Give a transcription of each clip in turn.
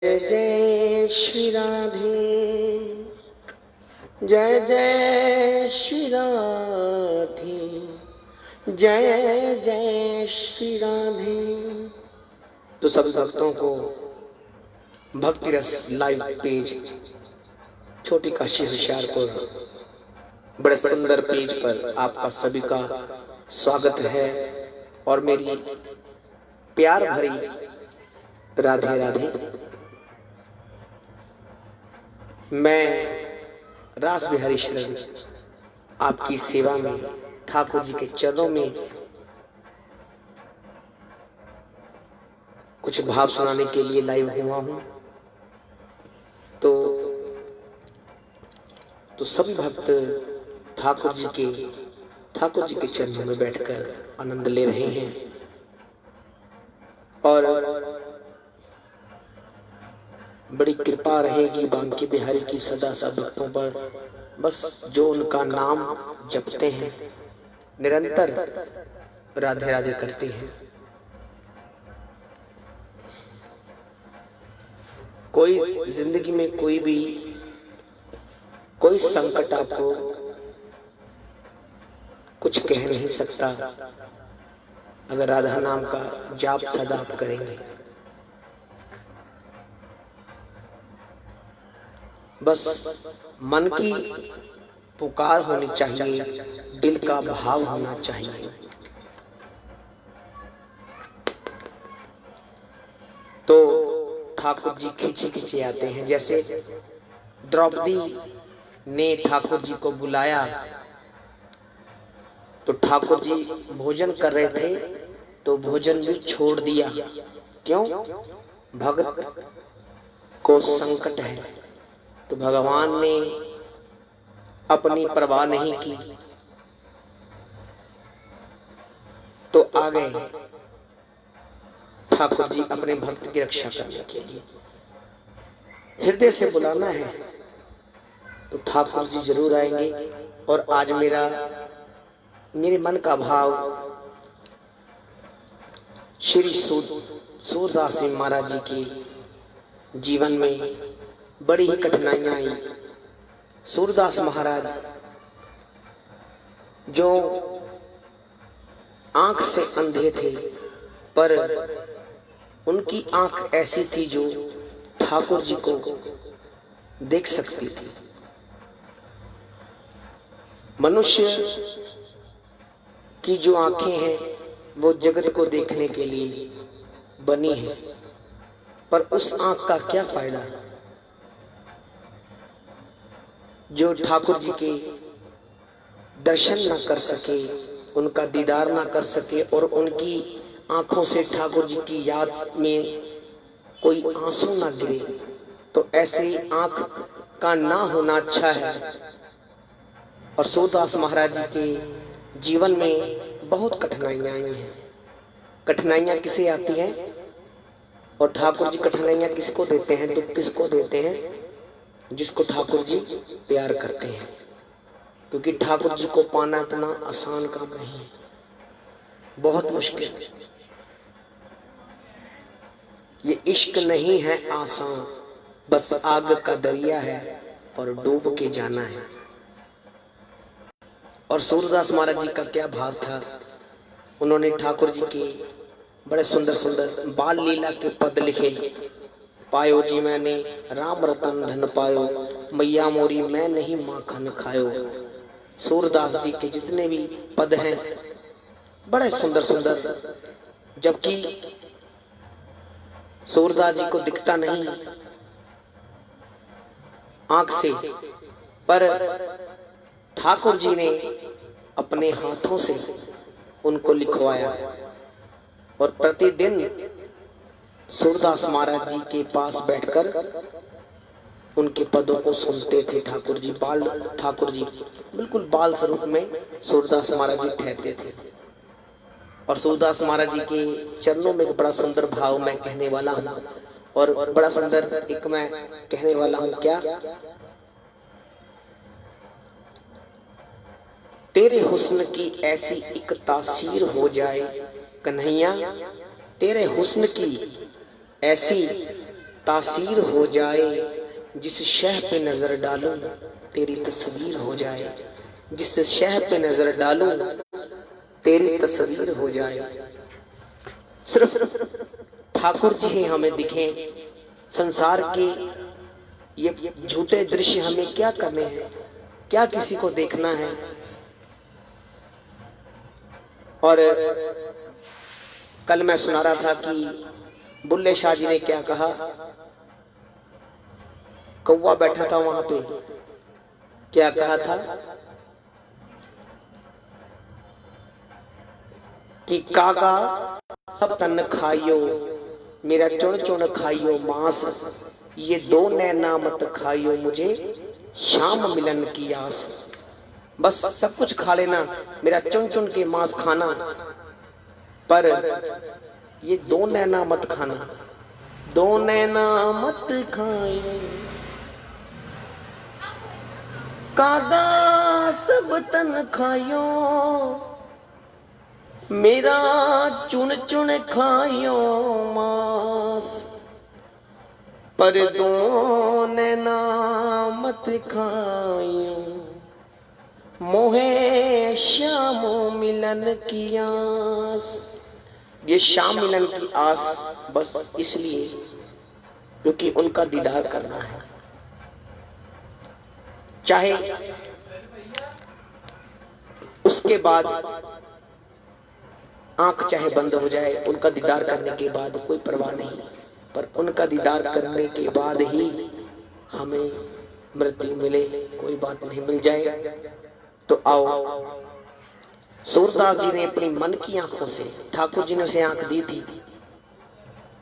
जय जय श्री राधे, जय जय श्री राधे, जय जय श्री राधे। तो सभी भक्तों को भक्ति रस लाइव पेज छोटी काशी होशियारपुर बड़े सुंदर पेज पर आपका सभी का स्वागत है और मेरी प्यार भरी राधे राधे। मैं रास बिहारी शरण आपकी सेवा में ठाकुर जी के चरणों में कुछ भाव सुनाने के लिए लाइव हुआ हूं। तो सभी भक्त ठाकुर जी के चरणों में बैठकर आनंद ले रहे हैं और बड़ी कृपा रहेगी बांके बिहारी की सदा सब भक्तों पर। बस जो उनका नाम जपते हैं, निरंतर राधे राधे करते हैं। कोई जिंदगी में कोई संकट आपको कुछ कह नहीं सकता अगर राधा नाम का जाप सदा आप करेंगे। बस मन की पुकार होनी चाहिए, दिल का भाव होना चाहिए। तो ठाकुर जी खींचे खींचे आते हैं। जैसे द्रौपदी ने ठाकुर जी को बुलाया तो ठाकुर जी भोजन कर रहे थे तो भोजन भी छोड़ दिया। क्यों? भगत को संकट है तो भगवान ने अपनी परवाह नहीं की तो आ गए ठाकुर जी अपने भक्त की रक्षा करने के लिए। हृदय से बुलाना है तो ठाकुर जी जरूर आएंगे। और आज मेरे मन का भाव श्री सूरदास जी महाराज जी के जीवन में बड़ी ही कठिनाइयां आई। सूरदास महाराज जो आंख से अंधे थे पर उनकी आंख ऐसी थी जो ठाकुर जी को देख सकती थी। मनुष्य की जो आंखें हैं वो जगत को देखने के लिए बनी है, पर उस आंख का क्या फायदा जो ठाकुर जी के दर्शन ना कर सके, उनका दीदार ना कर सके और उनकी आंखों से ठाकुर जी की याद में कोई आंसू ना गिरे। तो ऐसे आंख का ना होना अच्छा है। और सूरदास महाराज जी के जीवन में बहुत कठिनाइयां आई हैं। कठिनाइयां किसे आती हैं और ठाकुर जी कठिनाइयां किसको देते हैं? दुख किसको देते हैं? जिसको ठाकुर जी प्यार करते हैं। क्योंकि ठाकुर जी को पाना इतना आसान काम नहीं है, बहुत मुश्किल। ये इश्क नहीं है आसान, बस आग का दरिया है और डूब के जाना है। और सूरदास महाराज जी का क्या भाव था। उन्होंने ठाकुर जी के बड़े सुंदर सुंदर बाल लीला के पद लिखे। पायो जी मैंने राम रतन धन पायो, मैया मोरी मैं नहीं माखन खायो। सूरदास जी के जितने भी पद हैं बड़े सुंदर सुंदर। जबकि सूरदास जी को दिखता नहीं आंख से, पर ठाकुर जी ने अपने हाथों से उनको लिखवाया और प्रतिदिन सूरदास महाराज जी के पास बैठकर उनके पदों को सुनते थे। ठाकुर जी बिल्कुल बाल स्वरूप में सूरदास महाराज जी ठहरते थे। और सूरदास महाराज जी के चरणों में एक बड़ा सुंदर भाव मैं कहने वाला हूँ और बड़ा सुंदर एक मैं कहने वाला हूँ। क्या? तेरे हुस्न की ऐसी एक तासीर हो जाए कन्हैया, तेरे हुस्न की ऐसी तासीर हो जाए, जिस शह पे नजर डालूं तेरी तस्वीर हो जाए, जिस शह पे नजर डालूं तेरी तस्वीर हो जाए। सिर्फ ठाकुर जी ही हमें दिखें, संसार के ये झूठे दृश्य हमें क्या करने हैं, क्या किसी को देखना है। और कल मैं सुना रहा था कि बुल्ले शाह जी ने क्या कहा। कौवा बैठा था वहां पे, क्या कहा था कि काका सब तन खाइयो, मेरा चुन चुन खाइयो मांस, ये दो नैना मत खाइयो, मुझे शाम मिलन की आस। बस सब कुछ खा लेना, मेरा चुन चुन के मांस खाना, पर ये दो नैना मत खाना, दो नैना मत खाइयो। कागा सब तन खाइयो, मेरा चुन चुन खाइयो मांस, पर दो नैना मत खाइयो, मोहे श्याम मिलन की आस। ये शाम मिलन की आस बस इसलिए क्योंकि उनका दीदार करना है। चाहे उसके बाद आंख चाहे बंद हो जाए, उनका दीदार करने के बाद कोई परवाह नहीं, पर उनका दीदार करने के बाद ही हमें मृत्यु मिले, कोई बात नहीं, मिल जाए। तो आओ, सूरदास जी ने अपनी मन की आंखों से, ठाकुर जी ने उसे आंख दी थी,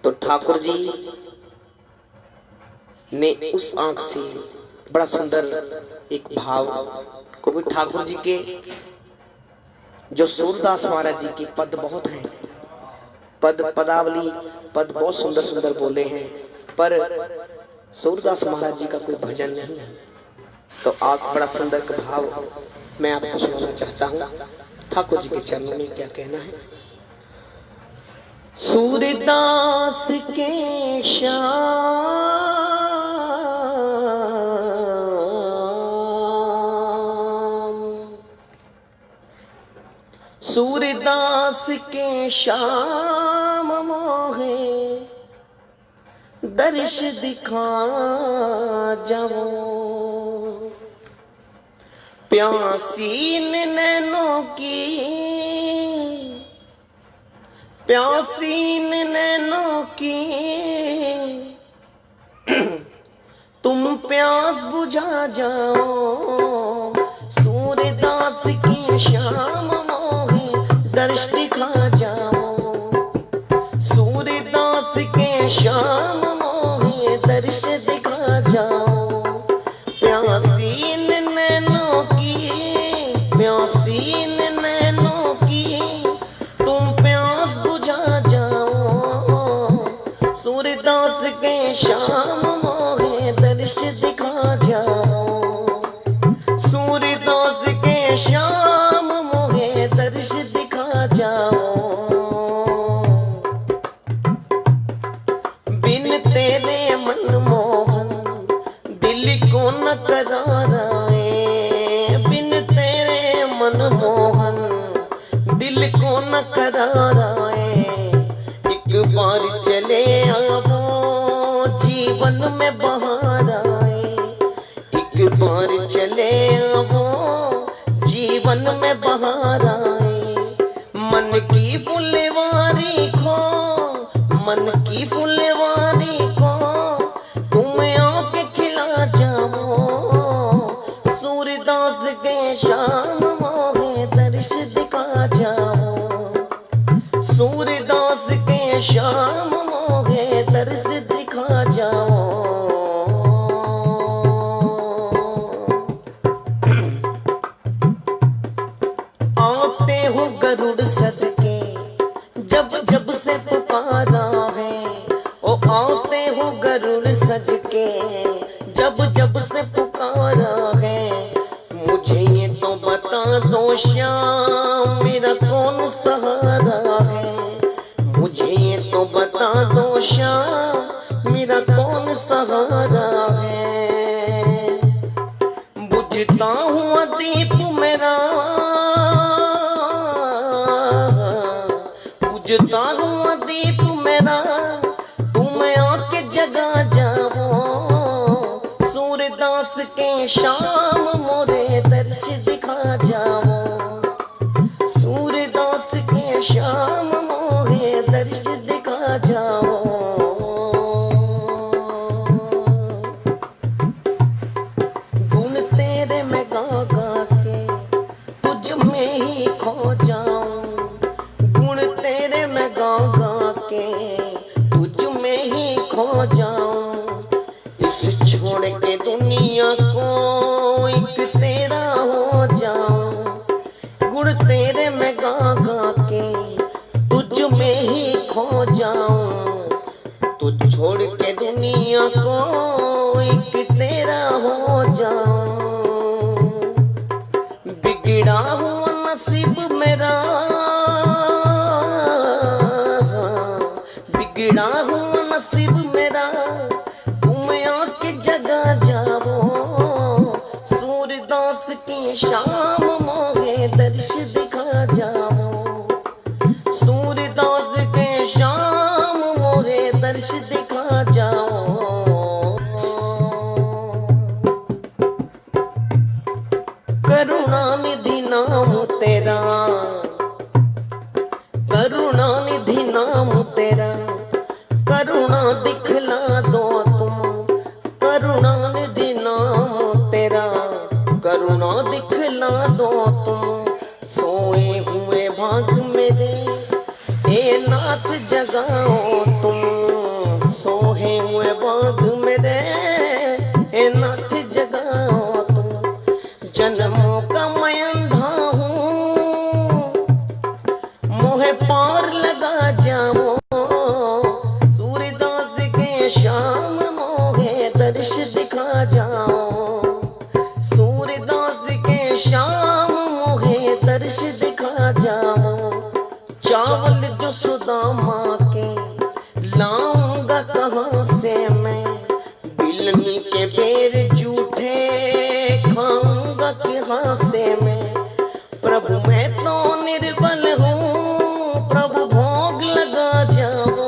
तो ठाकुर जी ने उस आंख से बड़ा सुंदर एक भाव, क्योंकि ठाकुर जी के जो सूरदास महाराज जी की पद बहुत हैं, पदावली पद बहुत सुंदर सुंदर बोले हैं, पर सूरदास महाराज जी का कोई भजन नहीं है। तो आप बड़ा सुंदर का भाव मैं आपको सुनाना चाहता हूँ, ठाकुर जी के चरणों में क्या कहना है। सूरदास के श्याम, सूरदास के श्याम मोहे दर्श दिखा जाओ, प्यासीन नैनों की, प्यासीन नैनों की तुम प्यास बुझा जाओ, सूरदास की श्याम मोहे दर्श दिखा जाओ, सूरदास के श्याम मोहे दर्श दिखा जाओ, प्यासीन नैनों की, प्यासीन नैनों की तुम प्यास बुझा जाओ, सूरदास के श्याम मोहे दर्श दिखा जाओ, सूरदास के श्याम मोहे दर्श दिखा जाओ, बिन तेरे मनमोहन दिल को न कराराए, बिन तेरे मनमोहन दिल को न कराराए, एक बार चले आवो जीवन में बहार आए, एक बार चले आवो जीवन में बहार आए, मन की फुलवारी को, मन की फुलवारी को तुम आके खिला जाओ, सूरदास के श्याम मोहे दर्श दिखा जाओ, सूरदास के श्याम मोहे दर्श दिखा जाओ। आते हो गरुड़ सदके जब जब से पुकारा है, ओ आते हो गरुड़ सदके जब जब से पुकारा है, मुझे ये तो बता दो श्याम मेरा कौन सहारा है, मुझे ये तो बता दो श्याम मेरा कौन सहारा है। बुझता हुआ दीप मेरा, बुझता हुआ दीप मेरा, तुम आके जगा जाओ। सूरदास के शाम मोरे दर्श दिखा जाओ। सूरदास के शाम मोरे दर्श दिखा जाओ। गुण तेरे मैं गा गा के तुझ में ही खो जाऊं। गुण तेरे मैं गा गा के तुझ में ही खो जाऊं। इस छोड़ के दुनिया को एक तेरा हो जाऊं। गुण तेरे मैं गा गा के तुझ में ही खो जाऊं। तुझ छोड़ के दुनिया को एक तेरा हो जाऊं। बिगड़ा हुआ नसीब मेरा, बिगड़ा हुआ नसीब मेरा, तुम आके जगा जाओ। सूरदास की शाम मोहे दर्श दिखा जाओ। सूरदास के शाम मोरे दर्श दिखा जाओ। करुणा निधि नाम तेरा, करुणा निधि नाम तेरा, करुणा दिखला दो तुम। करुणा निधि नाम तेरा, करुणा दिखला दो तुम। सोए हुए भाग मेरे ए नाथ जगाओ तुम। सोए हुए भाग मेरे ए नाथ जगाओ तुम। जन्मों का मैं अंधा हूँ, मोहे पार लगा जाओ। सूरदास के शाम मोहे दर्श दिखा जाओ। सूरदास के शाम मोहे दर्श दिखा जाओ। चावल जो सुदामा के लाऊंगा कहाँ से मैं। बिलनी के बेर जूठे खाऊंगा कहाँ से मैं। प्रभु मैं तो निर्बल हूँ, प्रभु भोग लगा जाओ।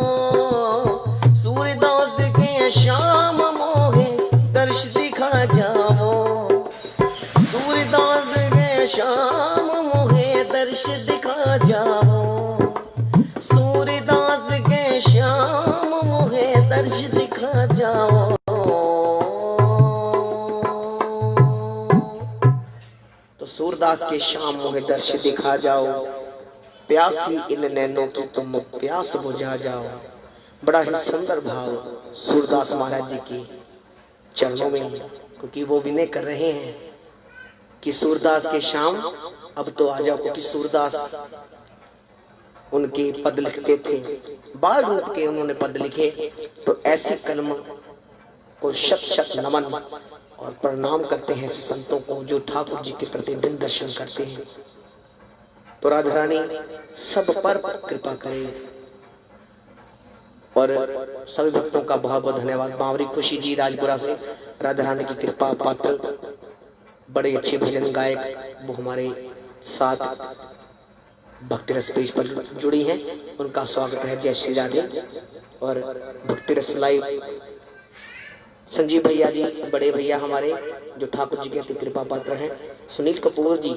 सूरदास के शाम मोहे दर्श दिखा जाओ। सूरदास के शाम मोहे दर्श दिखा जाओ। सूरदास के शाम मोहे दर्श दिखा जाओ। तो सूरदास के शाम मोहे दर्श दिखा जाओ। प्यासी इन नैनों की तुम प्यास बुझा जाओ। बड़ा ही सुंदर भाव सूरदास महाराज जी के चरणों में, क्योंकि वो विनय कर रहे हैं कि सूरदास के शाम अब तो आ जाओ। क्योंकि सूरदास उनके पद लिखते थे, बाल रूप के उन्होंने पद लिखे। तो ऐसी कलम को शत शत नमन और प्रणाम करते हैं ऐसे संतों को जो ठाकुर जी के प्रतिदिन दर्शन करते हैं। तो राधा रानी सब पर कृपा करे और सभी भक्तों का बहुत बहुत धन्यवाद। बावरी खुशी जी राजपुरा से राधा रानी की कृपा पात्र बड़े अच्छे भजन गायक वो हमारे साथ भक्ति रस पेज पर जुड़ी हैं, उनका स्वागत है। जय श्री राधे। और भक्ति रस लाइव संजीव भैया जी बड़े भैया हमारे जो ठाकुर जी के अति कृपा पात्र हैं। सुनील कपूर जी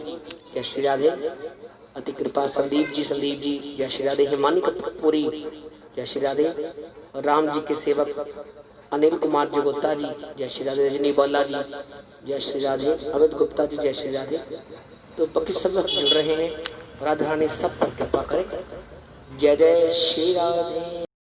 जय श्री राधे अति कृपा। संदीप जी जय श्री राधे। हिमानी कपूरी जय श्री राधे। और राम जी के सेवक अनिल कुमार जोगोत्ता जी जय श्री राधे। रजनी बाला जी जय श्री राधे। अमित गुप्ता जी जय श्री राधे। तो बाकी सब जुड़ रहे हैं। राधा रानी सब पर कृपा करे। जय जय श्री राधे।